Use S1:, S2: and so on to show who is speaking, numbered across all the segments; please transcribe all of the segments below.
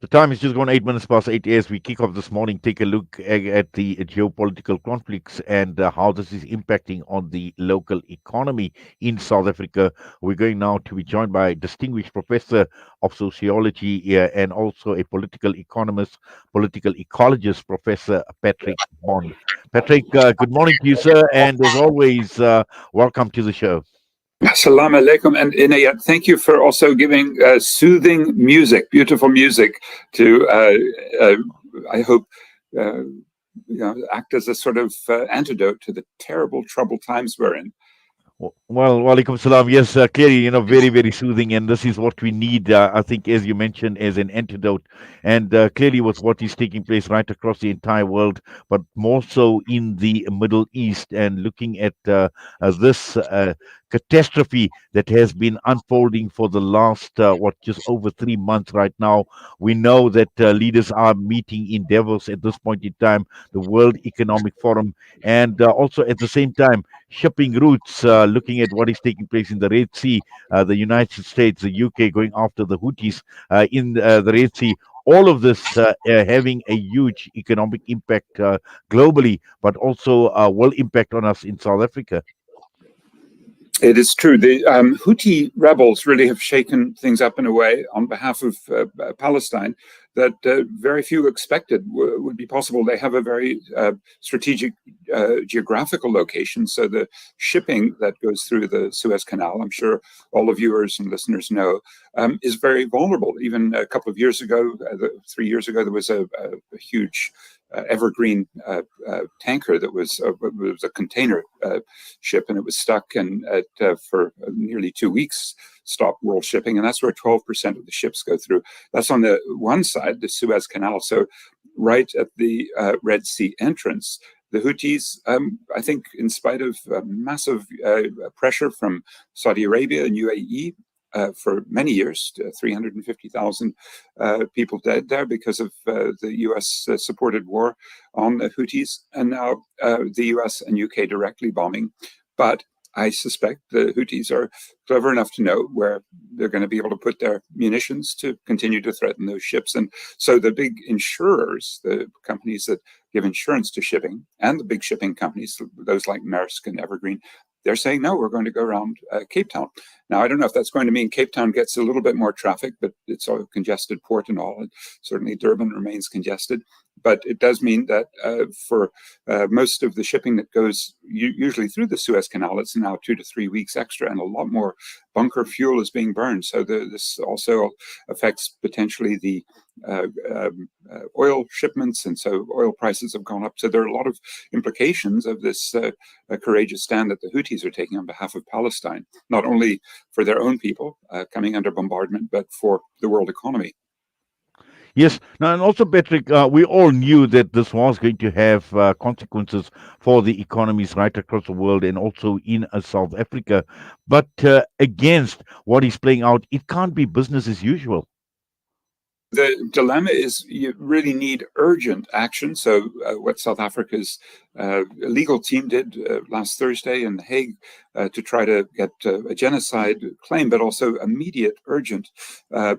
S1: The time is just gone 8 minutes past 8 as we kick off this morning. Take a look at the geopolitical conflicts and how this is impacting on the local economy in South Africa. We're going now to be joined by distinguished Professor of Sociology and also a political economist, political ecologist, Professor Patrick Bond. Patrick, good morning to you, sir, and as always, welcome to the show.
S2: Assalamu alaikum, and Inayat, thank you for also giving soothing music, beautiful music, to I hope act as a sort of antidote to the terrible troubled times we're in.
S1: Well, walaikum salam. Yes, clearly, very, very soothing, and this is what we need, I think, as you mentioned, as an antidote. And clearly, with what is taking place right across the entire world, but more so in the Middle East, and looking at this catastrophe that has been unfolding for the last, just over 3 months right now. We know that leaders are meeting in Davos at this point in time, the World Economic Forum, and also at the same time, shipping routes, looking at what is taking place in the Red Sea, the United States, the UK going after the Houthis in the Red Sea. All of this having a huge economic impact globally, but also will impact on us in South Africa.
S2: It is true. The Houthi rebels really have shaken things up in a way on behalf of Palestine that very few expected would be possible. They have a very strategic geographical location. So the shipping that goes through the Suez Canal, I'm sure all the viewers and listeners know, is very vulnerable. Even a couple of years ago, 3 years ago, there was a huge evergreen tanker that was a container ship, and it was stuck and for nearly 2 weeks stopped world shipping, and that's where 12% of the ships go through. That's on the one side, the Suez Canal. So right at the Red Sea entrance, the Houthis, I think in spite of massive pressure from Saudi Arabia and UAE, for many years, 350,000 people dead there because of the US supported war on the Houthis, and now the US and UK directly bombing. But I suspect the Houthis are clever enough to know where they're going to be able to put their munitions to continue to threaten those ships. And so the big insurers, the companies that give insurance to shipping, and the big shipping companies, those like Maersk and Evergreen, they're saying, no, we're going to go around Cape Town. Now, I don't know if that's going to mean Cape Town gets a little bit more traffic, but it's a congested port and all. And certainly Durban remains congested. But it does mean that for most of the shipping that goes usually through the Suez Canal, it's now 2 to 3 weeks extra, and a lot more bunker fuel is being burned. So this also affects potentially the oil shipments, and so oil prices have gone up. So there are a lot of implications of this courageous stand that the Houthis are taking on behalf of Palestine, not only for their own people coming under bombardment, but for the world economy.
S1: Yes. Now, and also, Patrick, we all knew that this was going to have consequences for the economies right across the world and also in South Africa. But against what is playing out, it can't be business as usual.
S2: The dilemma is you really need urgent action. So what South Africa's legal team did last Thursday in The Hague to try to get a genocide claim, but also immediate, urgent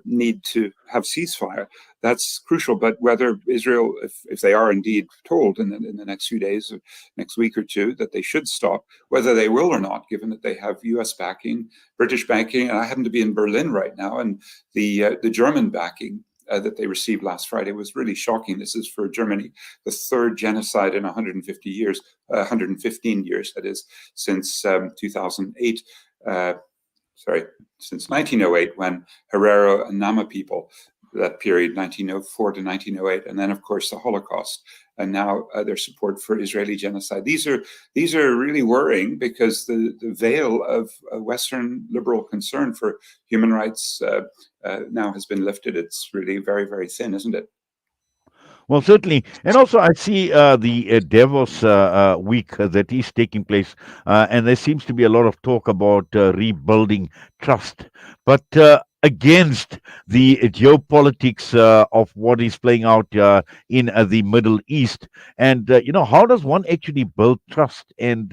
S2: need to have ceasefire. That's crucial. But whether Israel, if they are indeed told in the next few days, next week or two, that they should stop, whether they will or not, given that they have U.S. backing, British backing, and I happen to be in Berlin right now, and the German backing that they received last Friday was really shocking. This is for Germany, the third genocide in 150 years, 115 years, that is, since 2008. Since 1908, when Herero and Nama people, that period, 1904 to 1908, and then, of course, the Holocaust, and now their support for Israeli genocide. These are really worrying because the veil of Western liberal concern for human rights now has been lifted. It's really very, very thin, isn't it?
S1: Well, certainly. And also, I see the Davos week that is taking place, and there seems to be a lot of talk about rebuilding trust. But against the geopolitics of what is playing out in the Middle East. And, how does one actually build trust? And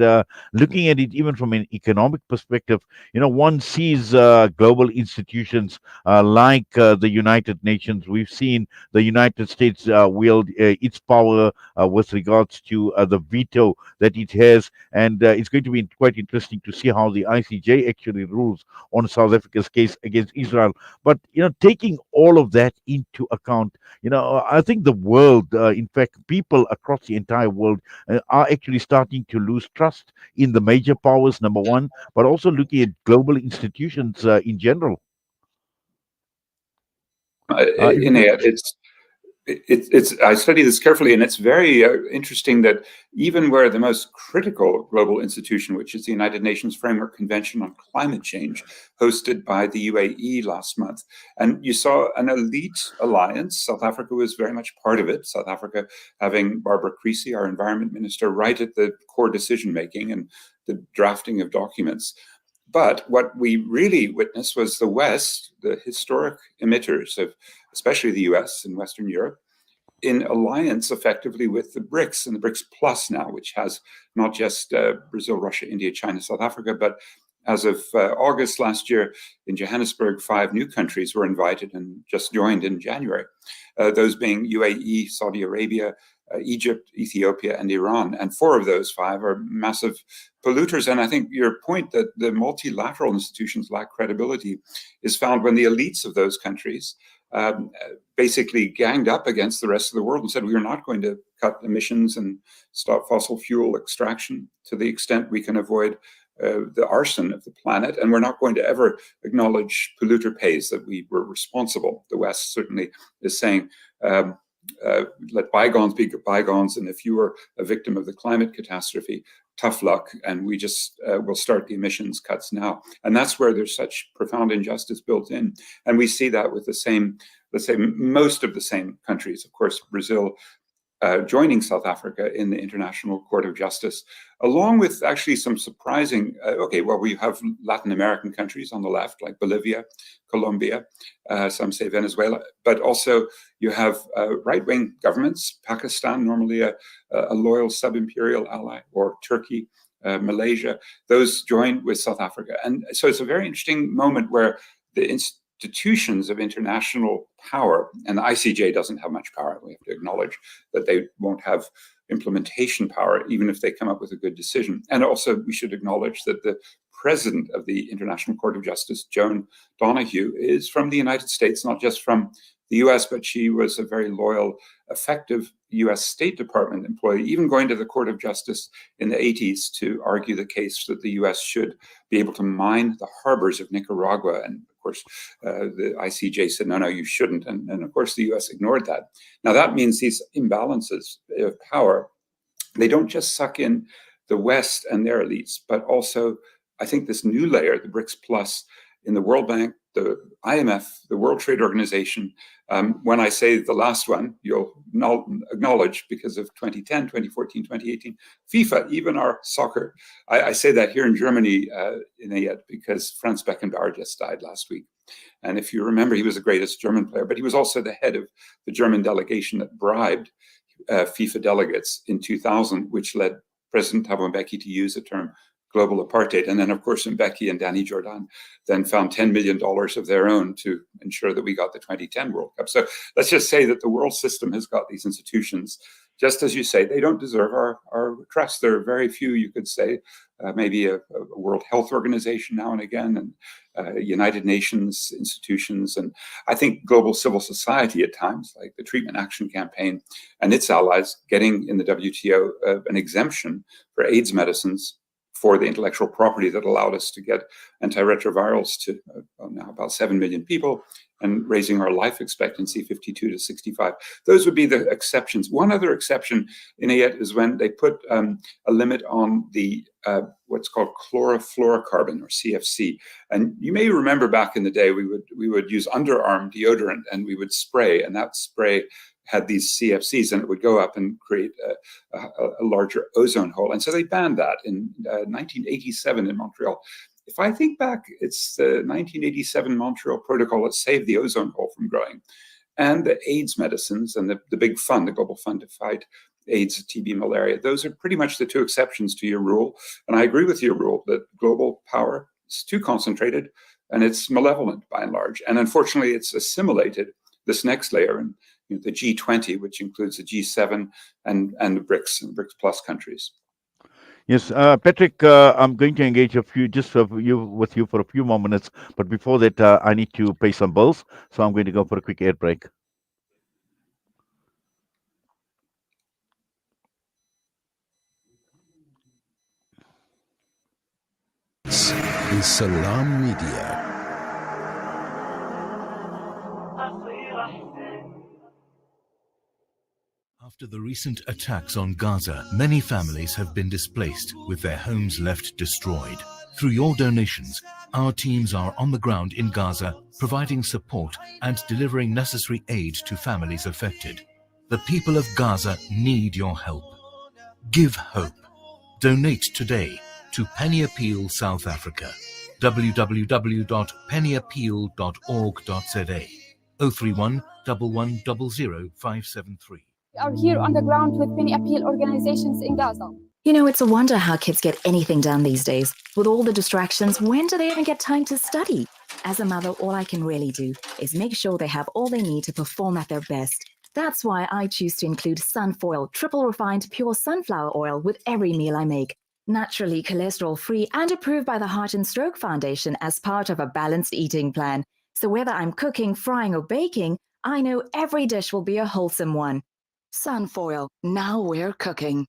S1: looking at it even from an economic perspective, one sees global institutions like the United Nations. We've seen the United States wield its power with regards to the veto that it has. And it's going to be quite interesting to see how the ICJ actually rules on South Africa's case against Israel. But taking all of that into account, I think the world, in fact, people across the entire world, are actually starting to lose trust in the major powers. Number one, but also looking at global institutions in general.
S2: In it, it's I study this carefully, and it's very interesting that even where the most critical global institution, which is the United Nations Framework Convention on Climate Change, hosted by the UAE last month, and you saw an elite alliance. South Africa was very much part of it. South Africa having Barbara Creecy, our environment minister, right at the core decision making and the drafting of documents. But what we really witnessed was the West, the historic emitters of especially the US and Western Europe, in alliance effectively with the BRICS and the BRICS Plus now, which has not just Brazil, Russia, India, China, South Africa, but as of August last year in Johannesburg, 5 new countries were invited and just joined in January, those being UAE, Saudi Arabia, Egypt, Ethiopia, and Iran. And 4 of those 5 are massive polluters. And I think your point that the multilateral institutions lack credibility is found when the elites of those countries basically ganged up against the rest of the world and said, we are not going to cut emissions and stop fossil fuel extraction to the extent we can avoid the arson of the planet. And we're not going to ever acknowledge polluter pays, that we were responsible. The West certainly is saying, let bygones be bygones. And if you were a victim of the climate catastrophe, tough luck. And we just will start the emissions cuts now. And that's where there's such profound injustice built in. And we see that with the same, let's say, most of the same countries. Of course, Brazil joining South Africa in the International Court of Justice, along with actually some surprising, we have Latin American countries on the left, like Bolivia, Colombia, some say Venezuela, but also you have right-wing governments, Pakistan, normally a loyal sub-imperial ally, or Turkey, Malaysia, those join with South Africa. And so it's a very interesting moment where the institutions of international power, and the ICJ doesn't have much power. We have to acknowledge that they won't have implementation power, even if they come up with a good decision. And also, we should acknowledge that the president of the International Court of Justice, Joan Donoghue, is from the United States, not just from the US, but she was a very loyal, effective US State Department employee, even going to the Court of Justice in the 80s to argue the case that the US should be able to mine the harbors of Nicaragua. And of course, the ICJ said, no, you shouldn't. And of course, the US ignored that. Now, that means these imbalances of power, they don't just suck in the West and their elites, but also, I think this new layer, the BRICS Plus, in the World Bank, the IMF, the World Trade Organization. When I say the last one, you'll acknowledge, because of 2010, 2014, 2018, FIFA, even our soccer. I say that here in Germany because Franz Beckenbauer just died last week. And if you remember, he was the greatest German player, but he was also the head of the German delegation that bribed FIFA delegates in 2000, which led President Thabo Mbeki to use the term global apartheid. And then, of course, Mbeki and Danny Jordan then found $10 million of their own to ensure that we got the 2010 World Cup. So let's just say that the world system has got these institutions. Just as you say, they don't deserve our trust. There are very few, you could say, maybe a World Health Organization now and again, and United Nations institutions. And I think global civil society at times, like the Treatment Action Campaign and its allies, getting in the WTO an exemption for AIDS medicines for the intellectual property that allowed us to get antiretrovirals to now about 7 million people, and raising our life expectancy 52 to 65. Those would be the exceptions. One other exception in it is when they put a limit on the what's called chlorofluorocarbon, or CFC. And you may remember back in the day, we would use underarm deodorant and we would spray, and that spray had these CFCs, and it would go up and create a larger ozone hole. And so they banned that in 1987 in Montreal. If I think back, it's the 1987 Montreal Protocol that saved the ozone hole from growing, and the AIDS medicines and the big fund, the global fund to fight AIDS, TB, malaria. Those are pretty much the two exceptions to your rule. And I agree with your rule that global power is too concentrated and it's malevolent by and large. And unfortunately, it's assimilated this next layer in the G20, which includes the G7 and the BRICS and BRICS plus countries.
S1: Yes, Patrick, I'm going to engage with you for a few more minutes, but before that, I need to pay some bills, so I'm going to go for a quick air break.
S3: This is Salam Media. After the recent attacks on Gaza, many families have been displaced with their homes left destroyed. Through your donations, our teams are on the ground in Gaza, providing support and delivering necessary aid to families affected. The people of Gaza need your help. Give hope. Donate today to Penny Appeal South Africa. www.pennyappeal.org.za 031 1100 573.
S4: We are here on the ground with many appeal organizations in Gaza.
S5: You know, it's a wonder how kids get anything done these days. With all the distractions, when do they even get time to study? As a mother, all I can really do is make sure they have all they need to perform at their best. That's why I choose to include Sunfoil triple refined pure sunflower oil with every meal I make. Naturally cholesterol-free and approved by the Heart and Stroke Foundation as part of a balanced eating plan. So whether I'm cooking, frying or baking, I know every dish will be a wholesome one. Sunfoil, now we're cooking.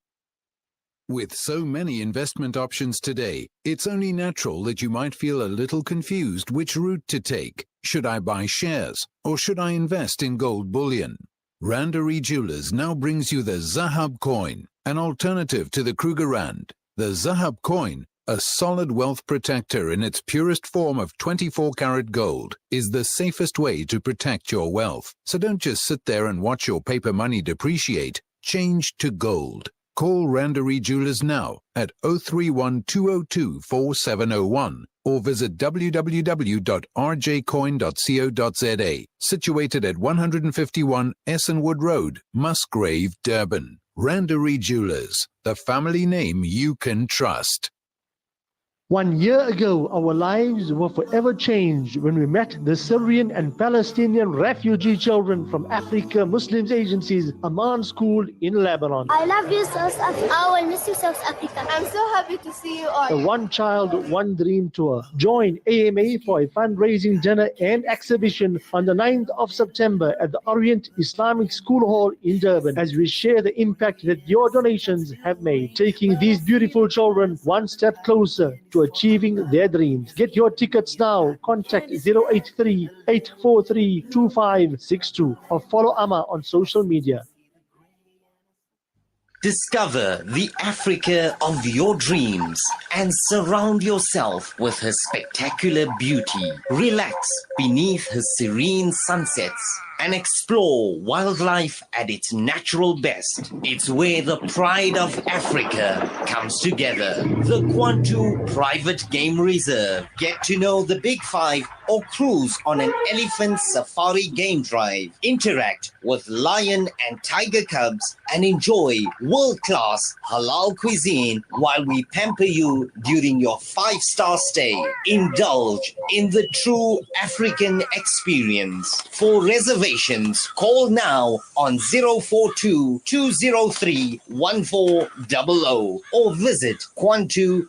S3: With so many investment options today, it's only natural that you might feel a little confused which route to take. Should I buy shares or should I invest in gold bullion? Randery Jewelers now brings you the Zahab coin, an alternative to the Kruger Rand. The Zahab coin, a solid wealth protector in its purest form of 24-karat gold, is the safest way to protect your wealth. So don't just sit there and watch your paper money depreciate. Change to gold. Call Randery Jewelers now at 031 202 4701 or visit www.rjcoin.co.za, situated at 151 Essenwood Road, Musgrave, Durban. Randery Jewelers, the family name you can trust.
S6: 1 year ago, our lives were forever changed when we met the Syrian and Palestinian refugee children from Africa Muslims Agency's Amman School in Lebanon.
S7: I love you, South Africa. I will miss you, South Africa. I'm so happy to see you all.
S6: The One Child, One Dream Tour. Join AMA for a fundraising dinner and exhibition on the 9th of September at the Orient Islamic School Hall in Durban as we share the impact that your donations have made, taking these beautiful children one step closer to achieving their dreams. Get your tickets now. Contact 083-843-2562 or follow Amma on social media.
S8: Discover the Africa of your dreams and surround yourself with her spectacular beauty. Relax beneath her serene sunsets and explore wildlife at its natural best. It's where the pride of Africa comes together. The Kwantu Private Game Reserve. Get to know the Big Five or cruise on an elephant safari game drive. Interact with lion and tiger cubs and enjoy world-class halal cuisine while we pamper you during your 5-star stay. Indulge in the true African experience. For reservations, call now on 042-203-1400 or visit kwantu.co.za.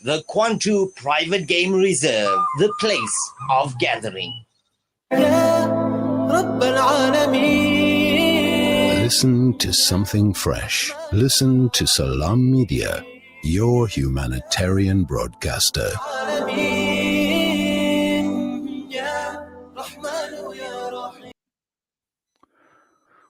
S8: The Kwantu Private Game Reserve, the place of gathering.
S3: Listen to something fresh. Listen to Salam Media, your humanitarian broadcaster.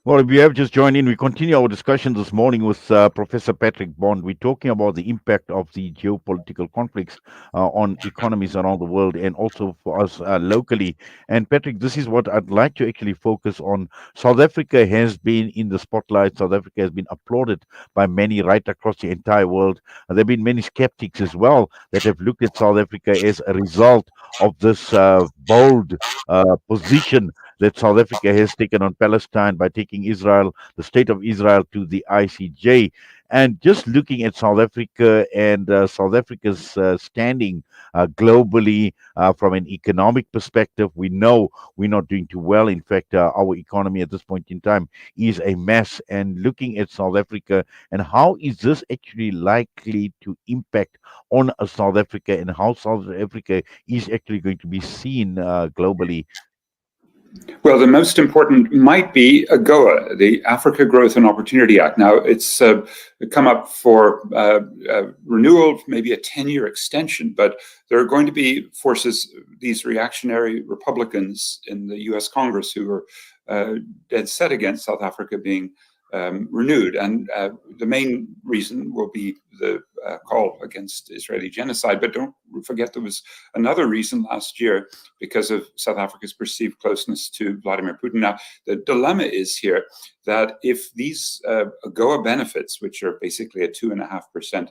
S1: Well, if you have just joined in, we continue our discussion this morning with Professor Patrick Bond. We're talking about the impact of the geopolitical conflicts on economies around the world and also for us locally. And Patrick, this is what I'd like to actually focus on. South Africa has been in the spotlight. South Africa has been applauded by many right across the entire world. There have been many skeptics as well that have looked at South Africa as a result of this bold position that South Africa has taken on Palestine by taking Israel, the state of Israel, to the ICJ. And just looking at South Africa and South Africa's standing globally from an economic perspective, we know we're not doing too well. In fact, our economy at this point in time is a mess. And looking at South Africa and how is this actually likely to impact on South Africa and how South Africa is actually going to be seen globally.
S2: Well, the most important might be AGOA, the Africa Growth and Opportunity Act. Now, it's come up for renewal, maybe a 10-year extension, but there are going to be forces, these reactionary Republicans in the US Congress who are dead set against South Africa being renewed. And the main reason will be the call against Israeli genocide. But don't forget there was another reason last year because of South Africa's perceived closeness to Vladimir Putin. Now, the dilemma is here that if these AGOA benefits, which are basically a 2.5%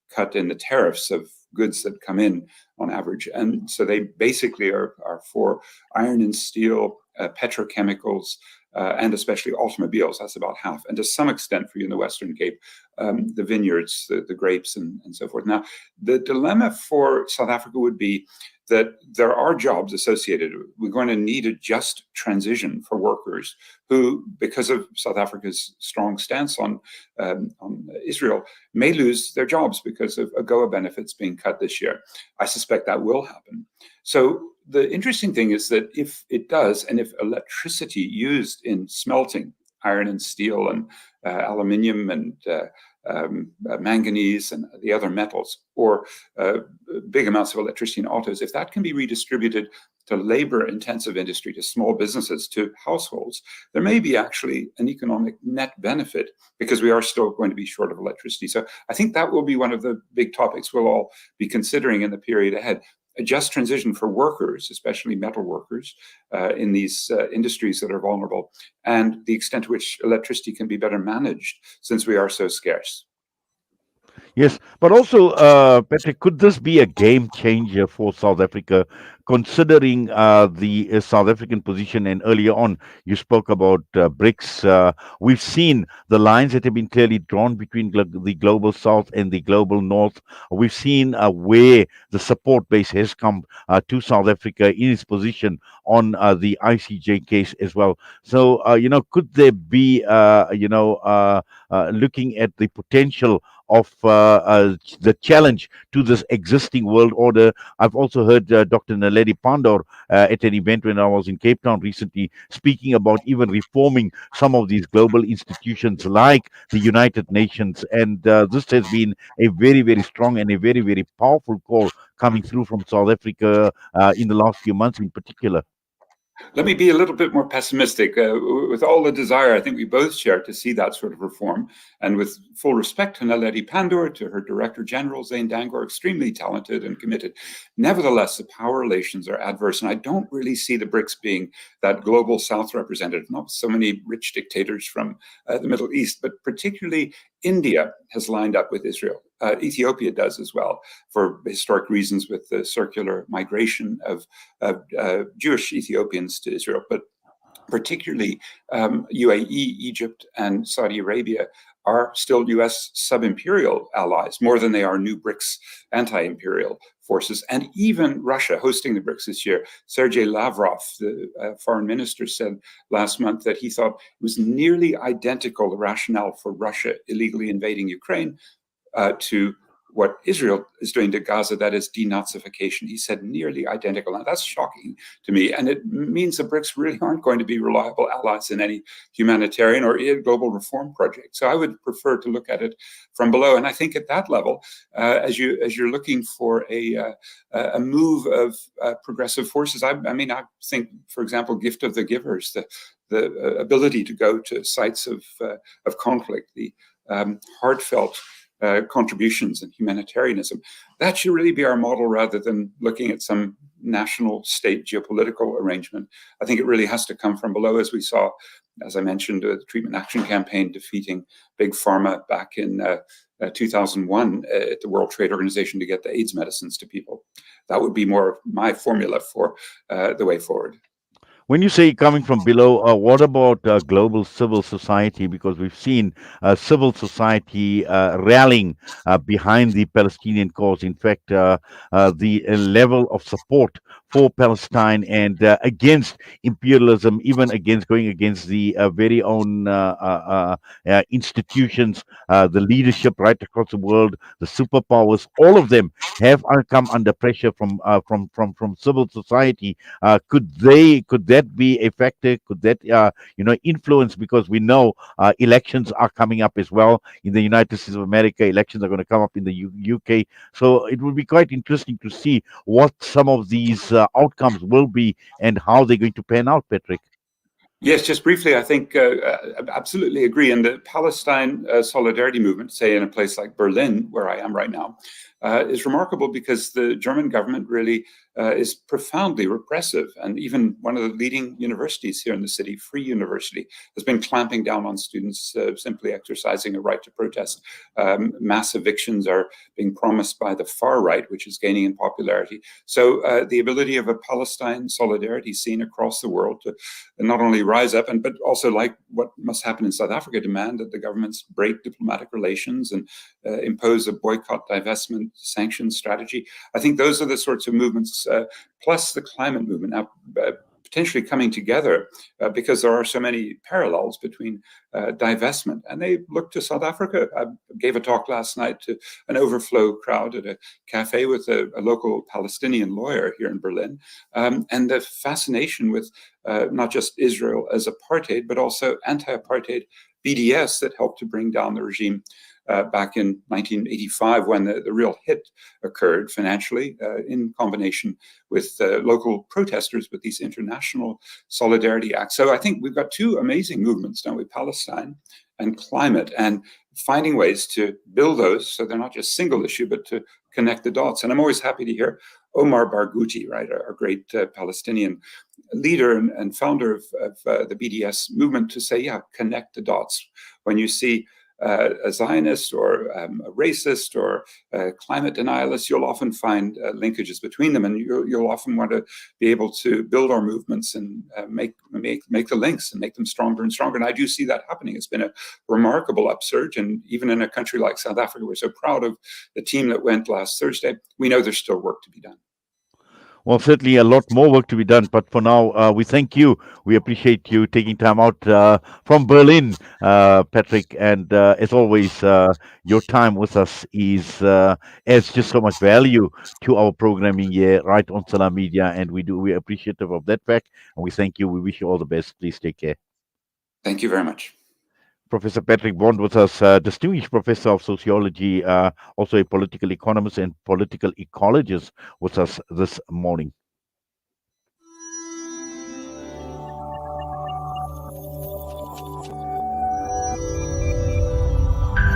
S2: cut in the tariffs of goods that come in on average, and so they basically are for iron and steel, petrochemicals, and especially automobiles, that's about half. And to some extent for you in the Western Cape, the vineyards, the grapes and so forth. Now, the dilemma for South Africa would be that there are jobs associated. We're going to need a just transition for workers who, because of South Africa's strong stance on Israel, may lose their jobs because of AGOA benefits being cut this year. I suspect that will happen. So the interesting thing is that if it does, and if electricity used in smelting iron and steel and aluminium and manganese and the other metals, or big amounts of electricity in autos, if that can be redistributed to labor-intensive industry, to small businesses, to households, there may be actually an economic net benefit because we are still going to be short of electricity. So I think that will be one of the big topics we'll all be considering in the period ahead. A just transition for workers, especially metal workers in these industries that are vulnerable, and the extent to which electricity can be better managed since we are so scarce.
S1: Yes, but also, Patrick, could this be a game changer for South Africa, considering the South African position? And earlier on, you spoke about BRICS. We've seen the lines that have been clearly drawn between the global South and the global North. We've seen where the support base has come to South Africa in its position on the ICJ case as well. So, could there be, looking at the potential of the challenge to this existing world order? I've also heard Dr. Naledi Pandor at an event when I was in Cape Town recently speaking about even reforming some of these global institutions like the United Nations. And this has been a very, very strong and a very, very powerful call coming through from South Africa in the last few months in particular.
S2: Let me be a little bit more pessimistic. With all the desire I think we both share to see that sort of reform, and with full respect to Naledi Pandor, to her Director General, Zane Dangor, extremely talented and committed. Nevertheless, the power relations are adverse, and I don't really see the BRICS being that global South representative. Not so many rich dictators from the Middle East, but particularly India has lined up with Israel. Ethiopia does as well, for historic reasons with the circular migration of Jewish Ethiopians to Israel. But particularly UAE, Egypt, and Saudi Arabia are still US sub-imperial allies, more than they are new BRICS anti-imperial forces. And even Russia hosting the BRICS this year. Sergei Lavrov, the foreign minister, said last month that he thought it was nearly identical, the rationale for Russia illegally invading Ukraine, to what Israel is doing to Gaza, that is denazification. He said nearly identical. Now, that's shocking to me. And it means the BRICS really aren't going to be reliable allies in any humanitarian or global reform project. So I would prefer to look at it from below. And I think at that level, as you're looking for a move of progressive forces, I think, for example, gift of the givers, the ability to go to sites of conflict, the heartfelt contributions and humanitarianism. That should really be our model rather than looking at some national state geopolitical arrangement. I think it really has to come from below, as we saw, as I mentioned, the Treatment Action Campaign defeating Big Pharma back in 2001 at the World Trade Organization to get the AIDS medicines to people. That would be more my formula for the way forward.
S1: When you say coming from below, what about global civil society? Because we've seen civil society rallying behind the Palestinian cause. In fact, the level of support for Palestine and against imperialism, even against going against the very own institutions, the leadership right across the world, the superpowers, all of them have come under pressure from civil society. Could that be a factor? Could that influence? Because we know elections are coming up as well in the United States of America. Elections are going to come up in the UK. So it will be quite interesting to see what some of these outcomes will be and how they're going to pan out, Patrick.
S2: Yes, just briefly, I think absolutely agree. And the Palestine solidarity movement, say in a place like Berlin, where I am right now, is remarkable because the German government really is profoundly repressive. And even one of the leading universities here in the city, Free University, has been clamping down on students simply exercising a right to protest. Mass evictions are being promised by the far right, which is gaining in popularity. So the ability of a Palestine solidarity scene across the world to not only rise up, but also, like what must happen in South Africa, demand that the governments break diplomatic relations and impose a boycott, divestment, sanctions strategy. I think those are the sorts of movements, plus the climate movement now potentially coming together because there are so many parallels between divestment. And they look to South Africa. I gave a talk last night to an overflow crowd at a cafe with a local Palestinian lawyer here in Berlin. And the fascination with not just Israel as apartheid, but also anti-apartheid BDS that helped to bring down the regime back in 1985 when the real hit occurred financially in combination with local protesters with these international solidarity acts. So I think we've got two amazing movements, don't we? Palestine and climate, and finding ways to build those so they're not just single issue, but to connect the dots. And I'm always happy to hear Omar Barghouti, right, our great Palestinian leader and founder of the BDS movement, to say, yeah, connect the dots. When you see a Zionist or a racist or a climate denialist, you'll often find linkages between them, and you'll often want to be able to build our movements and make the links and make them stronger and stronger. And I do see that happening. It's been a remarkable upsurge, and even in a country like South Africa, we're so proud of the team that went last Thursday. We know there's still work to be done.
S1: Well, certainly a lot more work to be done, but for now, we thank you. We appreciate you taking time out from Berlin, Patrick. And as always, your time with us is adds just so much value to our programming here, right on Salam Media, and we're appreciative of that fact. And we thank you. We wish you all the best. Please take care.
S2: Thank you very much.
S1: Professor Patrick Bond with us, distinguished professor of sociology, also a political economist and political ecologist with us this morning.